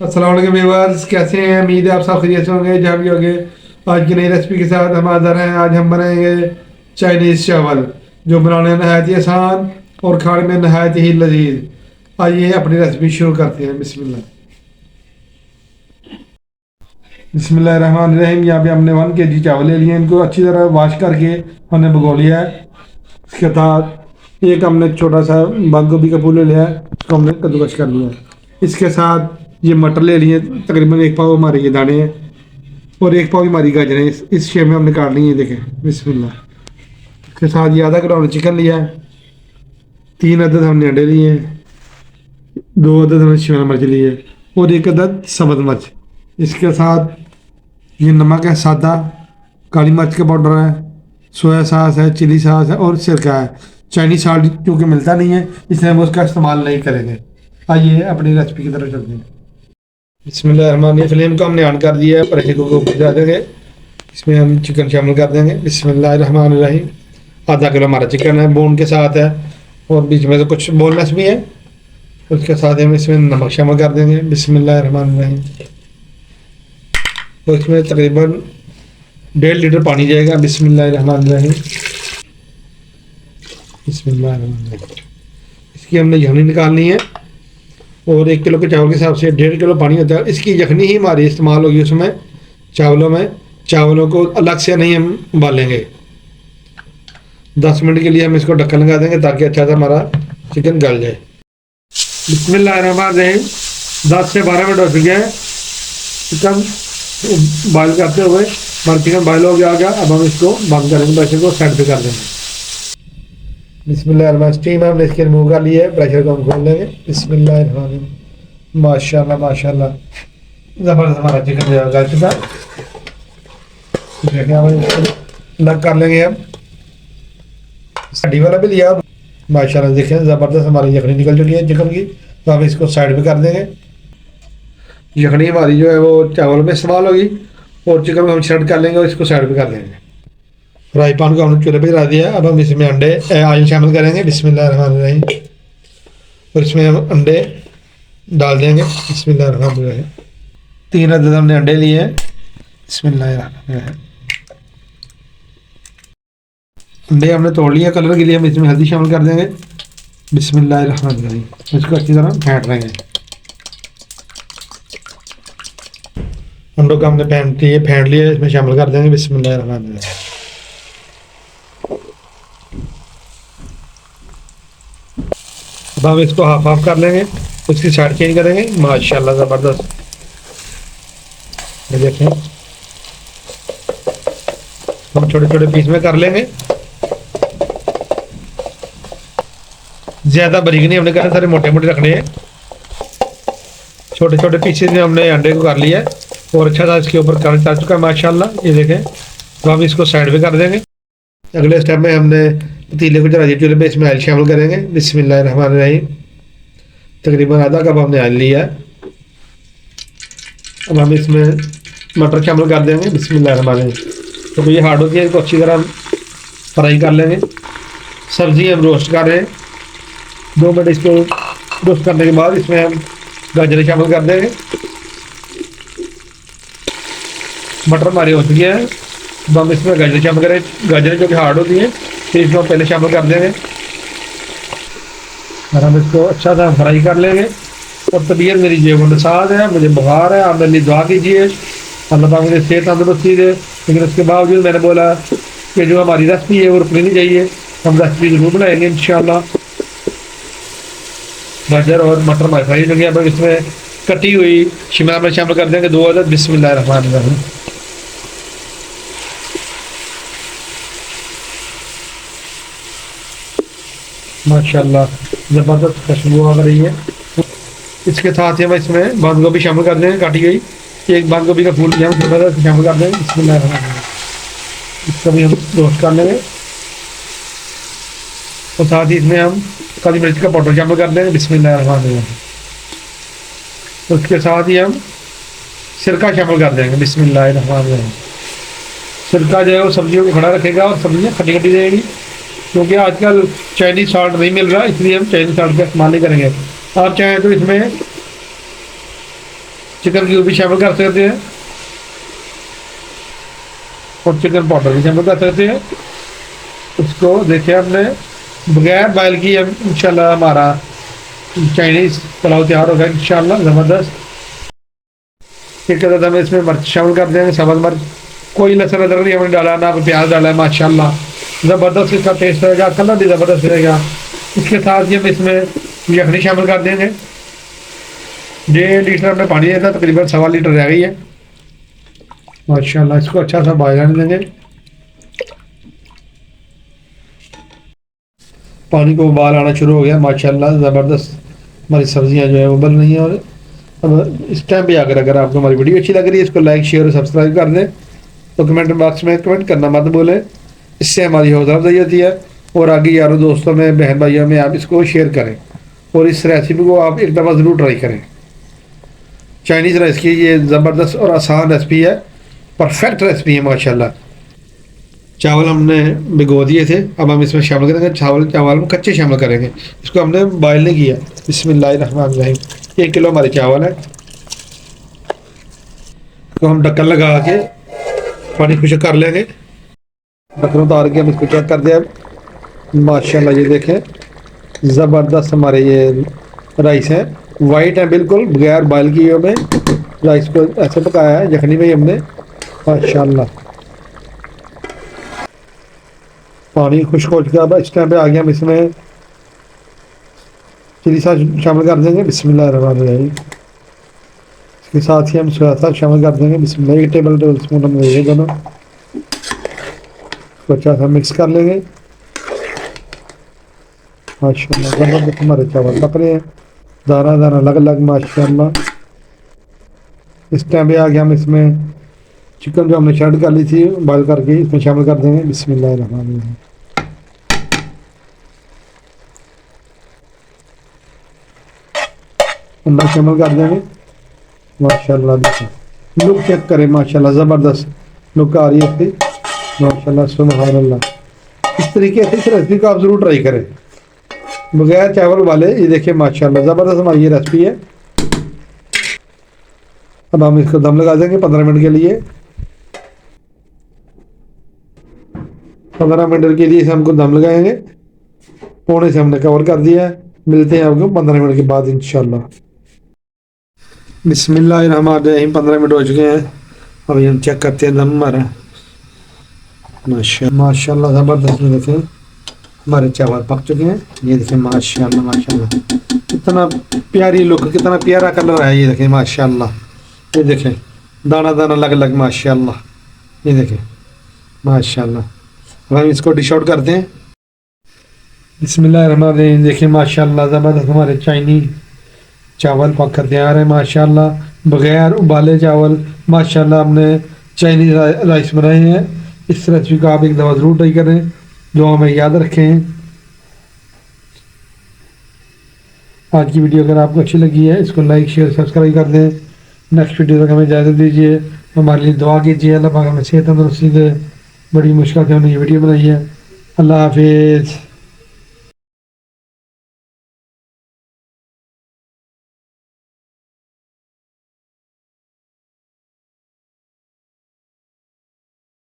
अस्सलाम वालेकुम व्यूअर्स, कैसे हैं? उम्मीद है आप सब खैरियत से होंगे जहाँ भी होंगे। आज की नई रेसिपी के साथ हम हाज़िर हैं। आज हम बनाएंगे चाइनीज़ चावल, जो बनाने में नहायत ही आसान और खाने में नहायत ही लजीज। आइए अपनी रेसिपी शुरू करते हैं। बिस्मिल्लाह बिस्मिल्लाहिर्रहमानिर्रहीम। यहाँ पे हमने 1 kg चावल ले लिए। इनको अच्छी तरह वॉश करके हमने भिगो लिया है। इसके साथ एक हमने छोटा सा बंद गोभी का फूल ले लिया है, उसको हमने कद्दूकस कर लिया है। इसके साथ ये मटर ले लिए, तकरीबन 1 पाव हमारे ये दाने हैं और 1 पाव हमारी गाजरें इस शेप में हमने काट ली है। देखें बिस्मिल्लाह। इसके साथ ये आधा किलो चिकन लिया है, 3 अदद हमने अंडे लिए हैं, 2 अदद हमने शिमला मिर्च लिए और 1 अदद सब्ज़ मिर्च। इसके साथ ये नमक है सादा, काली मिर्च का पाउडर है, सोया सॉस है, चिली सॉस है और सिरका है। चाइनीज सॉल्ट क्योंकि मिलता नहीं है इसलिए हम उसका इस्तेमाल नहीं करेंगे। आइए अपनी रेसिपी की तरफ चलते हैं। बिस्मिल्लाहिर्रहमानिर्रहीम। फ्लेम को हमने ऑन कर दिया है, प्रेशर कुकर को बुझा देंगे। इसमें हम चिकन शामिल कर देंगे। बिस्मिल्लाहिर्रहमानिर्रहीम। आधा किलो हमारा चिकन है, बोन के साथ है और बीच में से कुछ बोनलेस भी है। उसके साथ हम इसमें नमक शामिल कर देंगे। बिस्मिल्लाहिर्रहमानिर्रहीम। और इसमें तकरीबन 1.5 लीटर पानी जाएगा। बिस्मिल्लाहिर्रहमानिर्रहीम। बिस्मिल्लाहिर्रहमानिर्रहीम। इसकी हमने यखनी निकालनी है और 1 किलो के चावल के हिसाब से 1.5 किलो पानी होता है। इसकी यखनी ही हमारी इस्तेमाल होगी उसमें चावलों में। चावलों को अलग से नहीं हम उबालेंगे। 10 मिनट के लिए हम इसको ढक्कन लगा देंगे ताकि अच्छा सा हमारा चिकन गल जाए। बिस्मिल्लाहिर्रहमानिर्रहीम। 10 से 12 मिनट हो चुके हैं चिकन बॉयल करते हुए। हमारा चिकन बॉयल हो गया। अब हम इसको बंद करेंगे, प्रेशर को साइड पे कर देंगे। बिस्मिल्लाह। स्टीम हमने इसके रिमूव कर लिया है, प्रेशर को हम खोल लेंगे। बिस्मिल्लाह। माशाल्लाह माशाल्लाह, ज़बरदस्त हमारा चिकन गल चुका है। अलग कर लेंगे। हम हड्डी वाला भी लिया माशाल्लाह, देखें ज़बरदस्त हमारी यखनी निकल चुकी है चिकन की। तो हम इसको साइड पे कर देंगे। यखनी हमारी जो है वो चावल में इस्तेमाल होगी और चिकन को हम श्रेड कर लेंगे और इसको साइड पे कर देंगे। फ्राई पैन को हमने चूल्हे पे रख दिया। अब हम इसमें अंडे ऑयल शामिल करेंगे। बिस्मिल्लाहिर्रहमानिर्रहीम। और इसमें हम अंडे डाल देंगे। बिस्मिल्लाहिर्रहमानिर्रहीम। 3 अदद हमने अंडे लिए हैं। बिस्मिल्लाहिर्रहमानिर्रहीम। अंडे हमने तोड़ लिया। कलर के लिए हम इसमें हल्दी शामिल कर देंगे। बिस्मिल्लाहिर्रहमानिर्रहीम। इसको अच्छी तरह फेंट लेंगे। अंडों को हमने फेंट लिया, इसमें शामिल कर देंगे। बिस्मिल्लाहिर्रहमानिर्रहीम। अब हम इसको हाफ कर लेंगे, उसकी साइड चेंज करेंगे। माशाल्लाह ज़बरदस्त। ये देखें हम छोटे छोटे पीस में कर लेंगे। ज़्यादा बारीक नहीं हमने करना, सारे मोटे मोटे रखने हैं। छोटे छोटे पीसेस में हमने अंडे को कर लिया है और अच्छा सा इसके ऊपर कलर चल चुका है माशाल्लाह। ये देखें। तो हम इसको साइड पे कर देंगे। अगले स्टेप में हमने पतीले को चढ़ा दिया चूल्हे पे, इसमें ऑयल शामिल करेंगे। बिस्मिल्लाहिर्रहमानिर्रहीम। तकरीबन आधा कप हमने ऑयल लिया है। अब हम इसमें मटर शामिल कर देंगे। बिस्मिल्लाहिर्रहमानिर्रहीम। तो ये हार्ड होती है, इसको अच्छी तरह फ्राई कर लेंगे। सब्ज़ी हम रोस्ट कर रहे हैं। 2 मिनट इसको रोस्ट करने के बाद इसमें हम गाजरें शामिल कर देंगे। मटर हमारी हो चुकी है। अब हम इसमें गाजरें शामिल करें। गाजरें जो कि हार्ड होती हैं तो इसको पहले शामिल कर देंगे और हम इसको अच्छा सा फ्राई कर लेंगे। और तबीयत मेरी जेबुलसाद है, मुझे बुखार है, आप मेरे लिए दुआ कीजिए। अल्लाह ताला मुझे सेहत तंदुरुस्ती दे। लेकिन उसके बावजूद मैंने बोला कि जो हमारी रेसिपी है वो रुकनी नहीं चाहिए। हम रेसिपी जरूर बनाएंगे इंशाल्लाह। गाजर और मटर हमारे फ्राई हो गए। अब इसमें कटी हुई शिमला मिर्च शामिल कर देंगे 2 अदद। बिस्मिल्लाहिर्रहमानिर्रहीम। माशाल्लाह ज़बरदस्त खुशबू आ रही है। इसके साथ ही हम इसमें बंद गोभी शामिल कर देंगे, काटी गई। एक बंद गोभी का फूल हम शामिल कर देंगे। बिस्मिल्लाहिर्रहमानिर्रहीम। इसको भी हम रोस्ट कर लेंगे और साथ ही इसमें हम काली मिर्च का पाउडर शामिल कर देंगे। बिस्मिल्लाहिर्रहमानिर्रहीम। उसके साथ ही हम सिरका शामिल कर देंगे। बिस्मिल्लाहिर्रहमानिर्रहीम। सिरका जो है वो सब्जियों को खड़ा रखेगा और सब्जियाँ खटी खटी रहेगी। क्योंकि आजकल चाइनीज़ सॉल्ट नहीं मिल रहा, इसलिए हम चाइनीज़ सॉल्ट का इस्तेमाल नहीं करेंगे। आप चाहें तो इसमें چکن کیوب بھی شامل کر سکتے ہیں اور چکن پاؤڈر بھی شامل کر سکتے ہیں. اس کو دیکھیں ہم نے بغیر بائل کی انشاءاللہ ہمارا چائنیز پلاؤ تیار ہوگا انشاءاللہ زبردست. ایک عدد ہمیں اس میں مرچ شامل کر دیں گے، سبز مرچ. کوئی لہسن ادرک نہیں ہم نے ڈالا، نہ پیاز ڈالا ہے. ماشاءاللہ زبردست اس کا ٹیسٹ رہے گا، کلر بھی زبردست رہے گا. اس کے ساتھ ہی ہم اس میں یخنی شامل کر دیں گے. 1.5 لیٹر ہم نے پانی دیا تھا، تقریباً 1.25 لیٹر رہ گئی ہے. ماشاءاللہ اس کو اچھا سا بوائل آنے دیں گے. پانی کو ابال آنا شروع ہو گیا ماشاءاللہ زبردست. ہماری سبزیاں جو ہیں وہ بن رہی ہیں. اور اب اس ٹائم پہ اگر آپ کو ہماری ویڈیو اچھی لگ رہی ہے اس کو لائک شیئر اور سبسکرائب کر دیں. تو کمنٹ باکس میں کمنٹ کرنا مت بولیں، اس سے ہماری حوصلہ افزائی ہوتی ہے. اور آگے یاروں دوستوں میں بہن بھائیوں میں آپ اس کو شیئر کریں اور اس ریسیپی کو آپ ایک دفعہ ضرور ٹرائی کریں. چائنیز رائس کی یہ زبردست اور آسان ریسیپی ہے، پرفیکٹ ریسیپی ہے ماشاءاللہ. چاول ہم نے بھگو دیے تھے، اب ہم اس میں شامل کریں گے. چاول ہم کچے شامل کریں گے، اس کو ہم نے بوائل نہیں کیا. بسم اللہ الرحمن الرحیم. 1 کلو ہمارے چاول ہے، تو ہم ڈھکن لگا کے پانی خشک کر لیں گے. ڈھکن اتار کے ہم اس کو چیک کر دیں. ماشاءاللہ یہ دیکھیں زبردست ہمارے یہ رائس ہیں، وائٹ ہیں بالکل، بغیر بوائل کیے ہمیں رائس کو ایسے پکایا ہے یخنی میں ہم نے ماشاءاللہ. پانی خشک ہو چکا. اب اس ٹائم پہ آگے ہم اس میں چلی ساس شامل کر دیں گے. بسم اللہ الرحمن الرحیم. اس کے ساتھ ہی ہم سویا ساس شامل کر دیں گے. بسم اللہ. 1 ٹیبل اسپون ہم لے دونوں کو اچھا سا مکس کر لیں گے. ماشاءاللہ زبردست ہمارے چاول پک رہے ہیں، دانا دانا الگ الگ ماشاءاللہ. اس ٹائم پہ آگے ہم اس میں چکن جو ہم نے شیڈ کر لی تھی بوائل کر کے اس میں شامل کر دیں گے. بسم اللہ الرحمن الرحیم. انڈا شامل کر دیں گے ماشاءاللہ. دیکھیں لک چیک کریں ماشاءاللہ زبردست لک آ رہی ہے اس کی ماشاءاللہ سبحان اللہ. اس طریقے سے اس ریسیپی کو آپ ضرور ٹرائی کریں بغیر چاول والے. یہ دیکھیں ماشاءاللہ زبردست ہماری یہ ریسیپی ہے. اب ہم اس کو دم لگا دیں گے 15 منٹ کے لیے. 15 منٹ کے لیے ہم کو دم لگائیں گے. پونے سے ہم نے کور کر دیا ہے. ملتے ہیں آپ کو 15 منٹ کے بعد انشاءاللہ. بسم اللہ الرحمن الرحیم. 15 منٹ ہو چکے ہیں. ابھی ہم چیک کرتے ہیں دم ہمارا ماشاءاللہ زبردست. دیکھیں ہمارے چاول پک چکے ہیں. یہ دیکھیں ماشاءاللہ ماشاءاللہ کتنا پیاری لک، کتنا پیارا کلر ہے. یہ دیکھیں ماشاءاللہ. یہ دیکھیں دانا دانا الگ الگ ماشاءاللہ. یہ دیکھیں ماشاءاللہ. اب ہم اس کو ڈش آؤٹ کرتے ہیں. بسم اللہ الرحمن الرحیم. دیکھیں ماشاءاللہ زبردست ہمارے چائنیز چاول پک کر تیار ہے ماشاءاللہ. بغیر ابالے چاول ماشاءاللہ ہم نے چائنیز رائس بنائے ہیں. اس ریسیپی کو آپ ایک دفعہ ضرور ٹرائی کریں، جو ہمیں یاد رکھیں. آج کی ویڈیو اگر آپ کو اچھی لگی ہے اس کو لائک شیئر سبسکرائب کر دیں. نیکسٹ ویڈیو تک ہمیں اجازت دیجیے. ہمارے لیے دعا کیجیے. اللہ پاک ہمیں صحت تندرستی دے. بڑی مشکل سے ہم نے یہ ویڈیو بنائی ہے. اللہ حافظ.